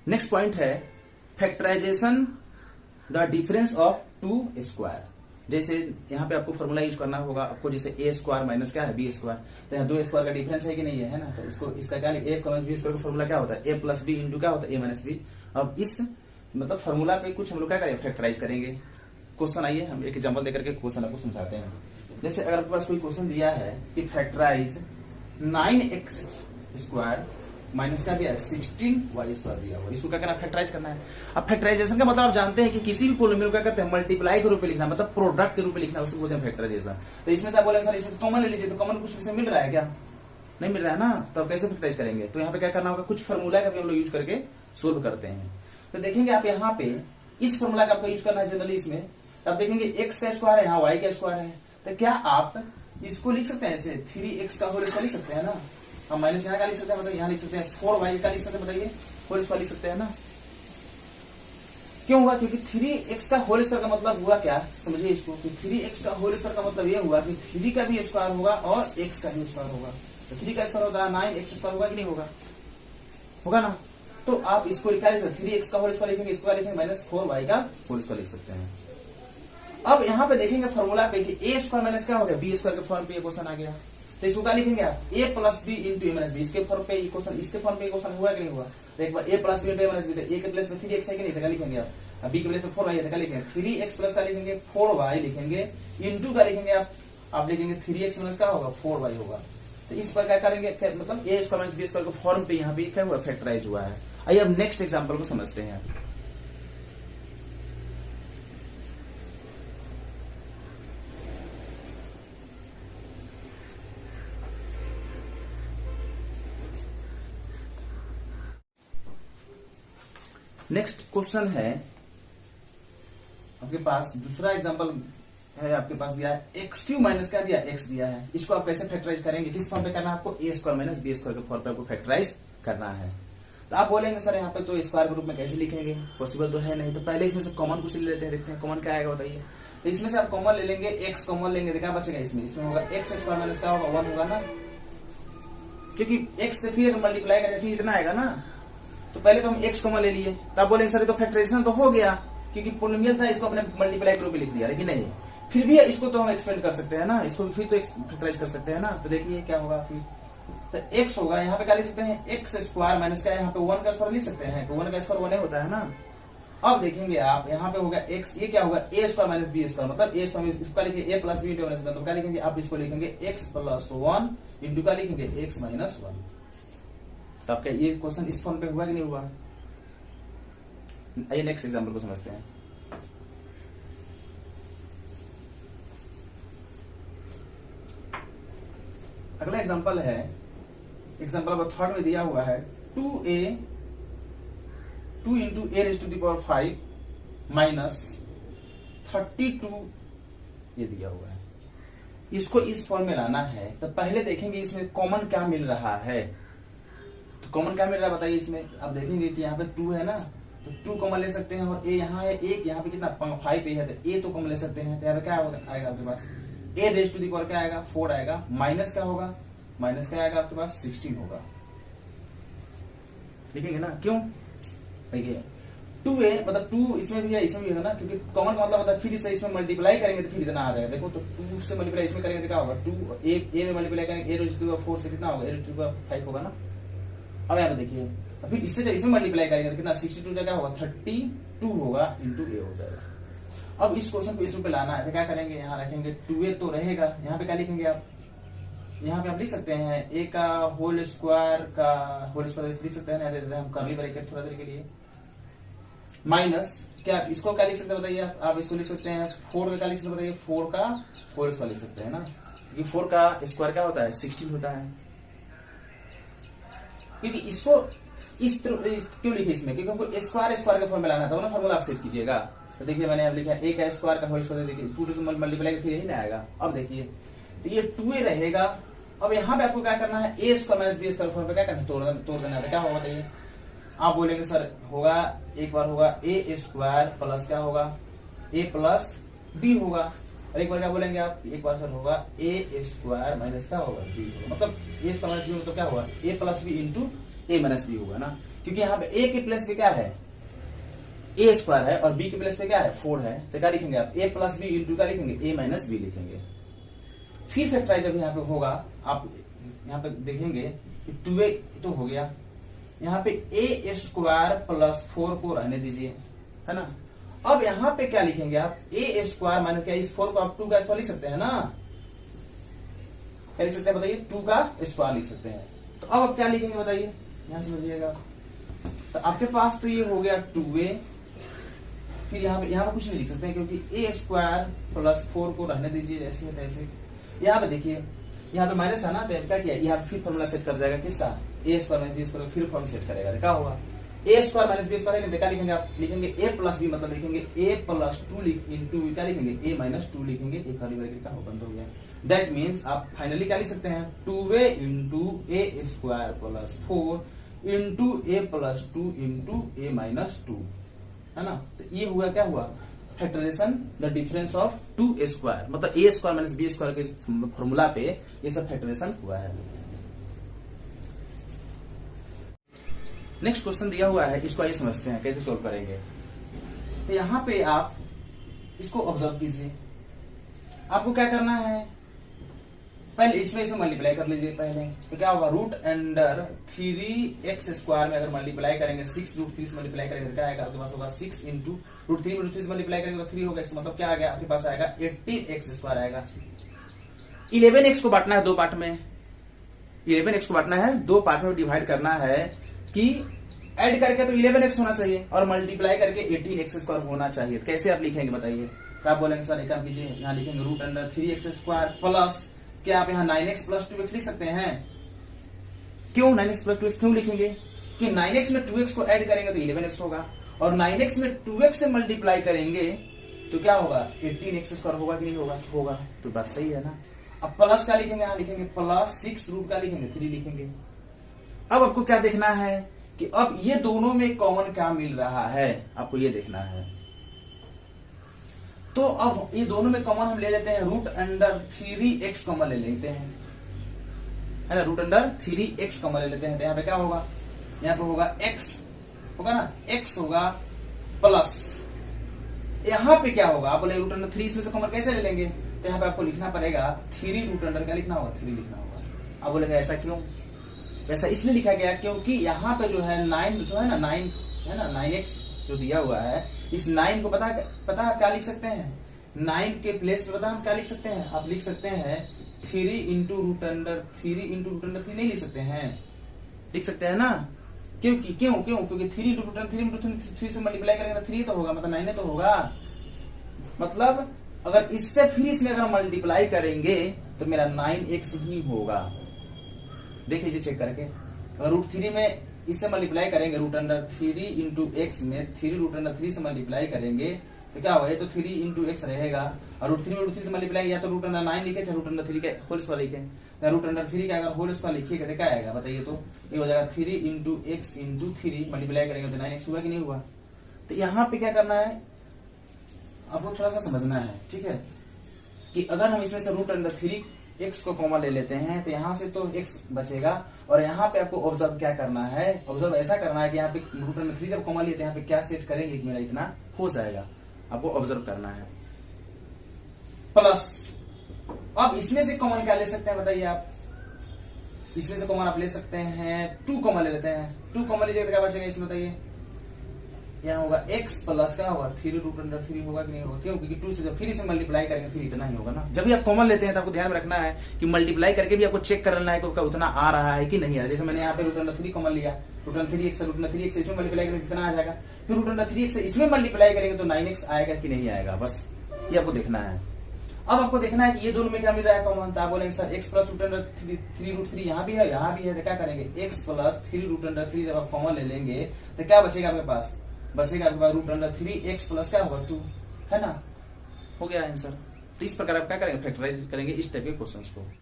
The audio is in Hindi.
नेक्स्ट पॉइंट है factorization the difference of two square. जैसे यहाँ पे आपको फॉर्मूला यूज करना होगा आपको, जैसे ए स्क्वायर माइनस क्या है बी स्क्वायर, तो यहाँ दो स्क्वायर का डिफरेंस है कि नहीं है ना, तो इसको इसका क्या ए स्क्वायर माइनस बी स्क्वायर का फॉर्मूला क्या होता है, ए प्लस बी इंटू क्या होता है ए माइनस बी। अब इस मतलब फॉर्मूला पे कुछ हम लोग क्या करेंगे, फैक्टराइज करेंगे। क्वेश्चन आइए हम एक एग्जांपल देकर के क्वेश्चन आपको समझाते हैं। जैसे अगर आपके पास कोई क्वेश्चन दिया है कि फैक्टराइज 9x स्क्वायर माइनस क्या दिया है 16y स्क्वायर दिया हुआ, इसको क्या करना है, फैक्टराइज करना है। अब फैक्टराइजेशन का मतलब आप जानते हैं कि किसी भी पोलिनोमियल क्या करते हैं, मल्टीप्लाई के रूप में लिखना, मतलब प्रोडक्ट के रूप में लिखना, उसको बोलते हैं फैक्टराइजेशन। तो इसमें से आप बोले सर इसमें कॉमन ले लीजिए, तो कॉमन कुछ इसमें मिल रहा है क्या, नहीं मिल रहा है ना, तो कैसे फैक्टराइज करेंगे। तो यहाँ पे क्या करना होगा, कुछ फॉर्मूला का भी हम लोग यूज करके सोल्व करते हैं। तो देखेंगे आप यहाँ पे इस फॉर्मूला का आपको यूज करना है जनरली इसमें। आप देखेंगे एक्स का स्क्वायर है, यहाँ वाई का स्क्वायर है, तो क्या आप इसको लिख सकते हैं ऐसे 3x का होल स्क्वायर लिख सकते हैं ना, हम माइनस यहाँ का लिख सकते हैं, मतलब यहाँ लिख सकते हैं 4y का लिख सकते हैं, बताइए होल स्क्वायर लिख सकते हैं ना। क्यों हुआ, क्योंकि 3x का होल स्क्वायर का मतलब हुआ क्या, समझिए इसको, कि 3x का होल स्क्वायर का मतलब ये हुआ कि 3 का भी स्क्वायर होगा और x का भी स्क्वायर होगा। तो 3 का स्क्वायर होता है 9x स्क्वायर होगा कि नहीं होगा, होगा ना। तो आप इसको लिखा है 3x का होल स्क्वायर लिखेंगे, इसको लिखेंगे माइनस 4y का होल स्क्वायर लिख सकते हैं। अब यहाँ पे देखेंगे फॉर्मूला पे कि ए स्क्वायर माइनस क्या हो गया बी स्क्वायर के फॉर्म पे ये क्वेश्चन आ गया, तो इसको क्या लिखेंगे आप ए plus b into a minus B, इसके फॉर्म पे क्वेश्चन, इसके फॉर्म पे क्वेश्चन हुआ कि नहीं हुआ। तो एक बार ए plus b into a minus B, ए के प्लेस में 3x है कि नहीं, तो क्या लिखेंगे आप, बी के प्लेस में 4y है, तो क्या लिखेंगे 3x प्लस का लिखेंगे 4y लिखेंगे, इंटू का लिखेंगे आप लिखेंगे 3x माइनस क्या होगा 4y होगा। तो इस पर क्या करेंगे, मतलब a square minus b square के फॉर्म पे यहाँ पे क्या हुआ, फैक्टराइज हुआ है। आइए अब नेक्स्ट एग्जाम्पल को समझते हैं। नेक्स्ट क्वेश्चन है आपके पास, दूसरा एग्जांपल है आपके पास दिया है एक्स क्यू माइनस क्या दिया x दिया है, इसको आप कैसे फैक्टराइज करेंगे, किस फॉर्म पे करना है आपको, ए स्क्वायर माइनस बी स्क्वायर के फॉर्म पे आपको फैक्टराइज करना है। तो आप बोलेंगे सर यहाँ पे तो स्क्वायर के रूप में कैसे लिखेंगे, पॉसिबल तो है नहीं, तो पहले इसमें से कॉमन कुछ ले लेते हैं, देखते हैं कॉमन क्या आएगा बताइए। तो इसमें से आप कॉमन ले लेंगे, एक्स कॉमन लेंगे, तो क्या बचेगा इसमें होगा एक्स स्क्वायर माइनस क्या होगा 1 होगा ना, क्योंकि एक्स से फिर मल्टीप्लाई करेंगे फिर इतना आएगा ना। तो पहले तो हम x कॉमन ले लिए, तब बोलेंगे सर तो फैक्टराइजेशन तो हो गया, क्योंकि पोलिनोमियल था इसको अपने मल्टीप्लाई के रूप में लिख दिया, लेकिन नहीं फिर भी इसको तो हम एक्सपेंड कर सकते हैं ना, इसको फिर तो फैक्टराइज कर सकते हैं ना। तो देखिए क्या होगा फिर, तो x होगा, यहाँ पे क्या लिख सकते हैं एक्स स्क्वायर माइनस क्या, यहाँ पे 1 का स्क्वायर लिख सकते हैं, तो 1 का स्क्वायर 1 होता है ना। अब देखेंगे आप यहाँ पे होगा x, ये क्या होगा ए स्क्वायर माइनस बी स्क्वायर, मतलब ए स्क्वायर इसका लिखेंगे ए प्लस बी इंटू माइनस, तो क्या लिखेंगे आप इसको लिखेंगे x प्लस 1 इंटू का लिखेंगे x माइनस 1। तो आपका ये क्वेश्चन इस फॉर्म पे हुआ कि नहीं हुआ। आइए नेक्स्ट एग्जांपल को समझते हैं। अगला एग्जांपल है, एग्जांपल नंबर 3 में दिया हुआ है 2 into a raise to the power 5 minus 32 ये दिया हुआ है, इसको इस फॉर्म में लाना है। तो पहले देखेंगे इसमें कॉमन क्या मिल रहा है, तो कॉमन क्या मिल रहा है बताइए। इसमें आप देखेंगे कि यहाँ पे 2 है ना, तो 2 कॉमन ले सकते हैं, और ए यहाँ है 1, यहाँ पे कितना 5 ए है, तो ए तो कॉमन ले सकते हैं। तो यहाँ पे क्या आएगा आपके पास ए रेज टू दी पावर क्या आएगा 4 आएगा, माइनस क्या होगा, माइनस क्या आएगा आपके पास 16 होगा, लिखेंगे ना। क्यों देखिए 2a मतलब 2 इसमें भी है इसमें भी है ना, क्योंकि कॉमन का मतलब होता है फिर से इसमें मल्टीप्लाई करेंगे तो फिर इतना आ जाएगा। देखो तो 2 से मल्टीप्लाई इसमें करेंगे तो क्या होगा 2 ए में मल्टीप्लाई करेंगे ए रेज टू दी पावर 4 से कितना होगा ए रेज टू दी पावर 5 होगा ना। अब यहाँ पे देखिए फिर इससे इसमें मल्टीप्लाई करेंगे तो कितना 62 जगह होगा 32 होगा इंटू ए हो जाएगा। अब इस क्वेश्चन को इस रूप में लाना है तो क्या करेंगे, यहाँ रखेंगे 2a तो रहेगा, यहाँ पे क्या लिखेंगे आप, यहाँ पे आप लिख सकते हैं a का होल स्क्वायर लिख सकते हैं, हम कर्ली ब्रैकेट थोड़ा देर के लिए, माइनस क्या इसको क्या लिख सकते हैं बताइए आप इसको लिख सकते हैं 4 का क्या लिख सकते हैं बताइए 4 का होल स्क्वायर लिख सकते हैं ना, क्योंकि 4 का स्क्वायर क्या होता है 16 होता है। क्योंकि इसको इस क्यों लिखे इसमें, क्योंकि हमको स्क्वायर का फॉर्म में लाना था, वो ना फॉर्मूला आप सेट कीजिएगा। तो देखिए मैंने अब लिखा a का स्क्वायर का होल स्क्वायर, देखिए 2 से मल्टीप्लाई फिर यही ना आएगा। अब देखिए तो ये 2a रहेगा। अब यहाँ पे आपको क्या करना है a square minus b square form पे क्या करना है तोड़ देना है। क्या होगा बताइए, आप बोलेंगे सर होगा एक बार होगा a स्क्वायर प्लस क्या होगा a प्लस b होगा, और एक बार क्या बोलेंगे आप एक बार सर होगा a स्क्वायर माइनस क्या होगा b होगा, मतलब a स्क्वायर माइनस बी मतलब क्या होगा a plus b into a minus b होगा ना। क्योंकि यहाँ पे ए के प्लेस पे क्या है, ए स्क्वायर है, और बी के प्लेस पे क्या है, 4 है, तो क्या लिखेंगे आप, ए प्लस बी इंटू क्या लिखेंगे, ए माइनस बी लिखेंगे। फिर फैक्टराइज जब यहाँ पे होगा, आप यहाँ पे देखेंगे कि 2a तो हो गया, यहाँ पे ए स्क्वायर प्लस 4 को रहने दीजिए, है ना। अब यहाँ पे क्या लिखेंगे आप, ए स्क्वायर माइनस क्या, इस 4 को आप 2 का स्क्वायर लिख सकते हैं ना, क्या लिख सकते हैं बताइए, 2 का स्क्वायर लिख सकते हैं। तो अब आप क्या लिखेंगे बताइए, यहां समझिएगा। तो आपके पास तो ये हो गया 2a, फिर यहाँ पे कुछ नहीं लिख सकते हैं क्योंकि ए स्क्वायर प्लस 4 को रहने दीजिए जैसे है तैसे। यहाँ पे देखिए, यहाँ पे माइनस है ना, तो क्या किया, यहाँ फिर फॉर्मूला सेट कर जाएगा किसका, ए स्क्वायर माइनस बी स्क्वायर, फिर फॉर्म सेट करेगा, क्या होगा, ए स्क्वायर माइनस बी स्क्वायर है, क्या लिखेंगे आप, लिखेंगे ए प्लस बी, मतलब लिखेंगे ए प्लस 2 इंटू क्या लिखेंगे, ए माइनस 2 लिखेंगे, एक कर्ली ब्रैकेट का बंद हो गया। दैट मीन्स आप फाइनली क्या लिख सकते हैं, 2a into a square plus 4 into a plus 2 into a minus 2, है ना। तो ये हुआ, क्या हुआ, factorization the difference of 2a square, मतलब a square minus b square के फॉर्मूला पे ये सब फैक्टराइजेशन हुआ है। नेक्स्ट क्वेश्चन दिया हुआ है, इसको आइए समझते हैं कैसे सोल्व करेंगे। तो यहाँ पे आप इसको ऑब्जर्व कीजिए, आपको क्या करना है, पहले इसमें से मल्टीप्लाई कर लीजिए पहले, तो क्या होगा, रूट अंडर 3x स्क्वायर में अगर मल्टीप्लाई करेंगे 6 रूट 3 से मल्टीप्लाई करेंगे तो क्या आएगा, आपके पास होगा 6 इंटू रूट 3 से मल्टीप्लाई करेंगे तो 3 होगा, मतलब क्या आ गया, आपके पास आएगा 18x स्क्वायर आएगा। 11x को बांटना है दो पार्ट में, 11x को बांटना है दो पार्ट में, डिवाइड करना है कि ऐड करके तो 11x होना चाहिए और मल्टीप्लाई करके 18x स्क्वायर होना चाहिए। तो कैसे आप लिखेंगे बताइए, क्या बोलेंगे सर, एक काम कीजिए, यहाँ लिखेंगे root under 3x square plus, क्या आप यहाँ 9x प्लस 2x लिख सकते हैं, क्यों 9x प्लस 2x क्यों लिखेंगे, कि 9x में 2x को ऐड करेंगे तो 11x होगा, और 9x में 2x से मल्टीप्लाई करेंगे तो क्या होगा, 18x स्क्वायर होगा कि नहीं होगा, होगा, तो बात सही है ना। अब प्लस क्या लिखेंगे, यहाँ लिखेंगे प्लस 6 रूट का लिखेंगे 3 लिखेंगे। अब आपको क्या देखना है कि अब ये दोनों में कॉमन क्या मिल रहा है, आपको ये देखना है। तो अब ये दोनों में कॉमन हम ले लेते हैं, रूट अंडर 3x कॉमन ले लेते हैं, है ना, रूट अंडर 3x कॉमन ले लेते हैं। तो यहाँ पे क्या होगा, यहाँ पे होगा x होगा ना, x होगा प्लस, यहाँ पे क्या होगा, आप बोले रूट अंडर 3 इसमें से कॉमन कैसे ले लेंगे, तो यहाँ पे आपको लिखना पड़ेगा 3 रूट अंडर क्या लिखना होगा, 3 लिखना होगा। आप बोलेगा ऐसा क्यों, ऐसा इसलिए लिखा गया क्योंकि यहाँ पे जो है 9 जो है ना, 9 है ना, 9x जो दिया हुआ है, इस 9 को पता है क्या लिख सकते हैं, 9 के प्लेस पे पता हम क्या लिख सकते हैं, आप लिख सकते हैं 3 इंटू रूट अंडर 3 नहीं लिख सकते हैं, लिख सकते हैं ना, क्योंकि 3 इंटू रूट अंडर 3 से मल्टीप्लाई करेंगे तो 3 तो होगा, मतलब 9 तो होगा, मतलब अगर इससे फिर इसमें अगर मल्टीप्लाई करेंगे तो मेरा 9x ही होगा। देख लीजिए चेक करके, अगर रूट 3 में इससे मल्टीप्लाई करेंगे, रूट अंडर 3 इंटू एक्स में 3 रूट अंडर 3 से मल्टीप्लाई करेंगे तो क्या होगा, ये तो 3 इंटू एक्स रहेगा, और रूट 3 में रूट 3 से मल्टीप्लाई या तो रूट अंडर 9 लिखे चाहे रूट अंडर 3 के होल स्क्वायर लिखे, रूट अंडर 3 का अगर होल स्क्वायर लिखिएगा तो क्या आएगा बताइए, तो ये हो जाएगा 3 इंटू एक्स इंटू 3 मल्टीप्लाई करेंगे तो 9x हुआ कि नहीं हुआ। तो यहाँ पे क्या करना है, आपको थोड़ा सा समझना है, ठीक है, कि अगर हम इसमें से रूट अंडर 3x को कॉमन ले लेते हैं तो यहाँ से तो x बचेगा, और यहाँ पे आपको ऑब्जर्व क्या करना है, ऑब्जर्व ऐसा करना है कि यहाँ पे रूट अंडर 3 जब कॉमन लिए तो यहाँ पे क्या सेट करेंगे कि मेरा इतना हो जाएगा, आपको ऑब्जर्व करना है। प्लस अब इसमें से कॉमन क्या ले सकते हैं बताइए आप, इसमें से कॉमन आप ले सकते हैं 2 कॉमन ले लेते हैं, 2 कॉमन लीजिएगा तो क्या बचेगा इसमें बताइए, यहाँ होगा x प्लस क्या होगा 3 रूट अंडर 3 होगा कि नहीं होगा, क्यों, क्योंकि 2 से जब फिर इसे मल्टीप्लाई करेंगे फिर इतना ही होगा ना। जब भी आप कॉमन लेते हैं तो आपको ध्यान में रखना है कि मल्टीप्लाई करके भी आपको चेक करना है कि उसका उतना आ रहा है कि नहीं आ रहा है। जैसे मैंने यहाँ पे रूट अंडर 3 कॉमन लिया, रूट अंडर 3x इसमें मल्टीप्लाई करेंगे कितना आ जाएगा, फिर रूट अंडर 3x इसमें मल्टीप्लाई करेंगे तो 9x आएगा कि नहीं आएगा, बस ये आपको देखना है। अब आपको देखना है कि ये दोनों में क्या मिल रहा है कॉमन, तो आप बोलेंगे sir x plus root under 3 root 3 यहाँ भी है यहाँ भी है, तो क्या करेंगे x प्लस 3 रूट अंडर 3 जब आप कॉमन ले लेंगे तो क्या बचेगा आपके पास, बचेगा आपके पास रूट अंडर 3x प्लस क्या होगा 2, है ना, हो गया आंसर। तो इस प्रकार आप क्या करेंगे, फैक्टराइज करेंगे इस टाइप के क्वेश्चंस को।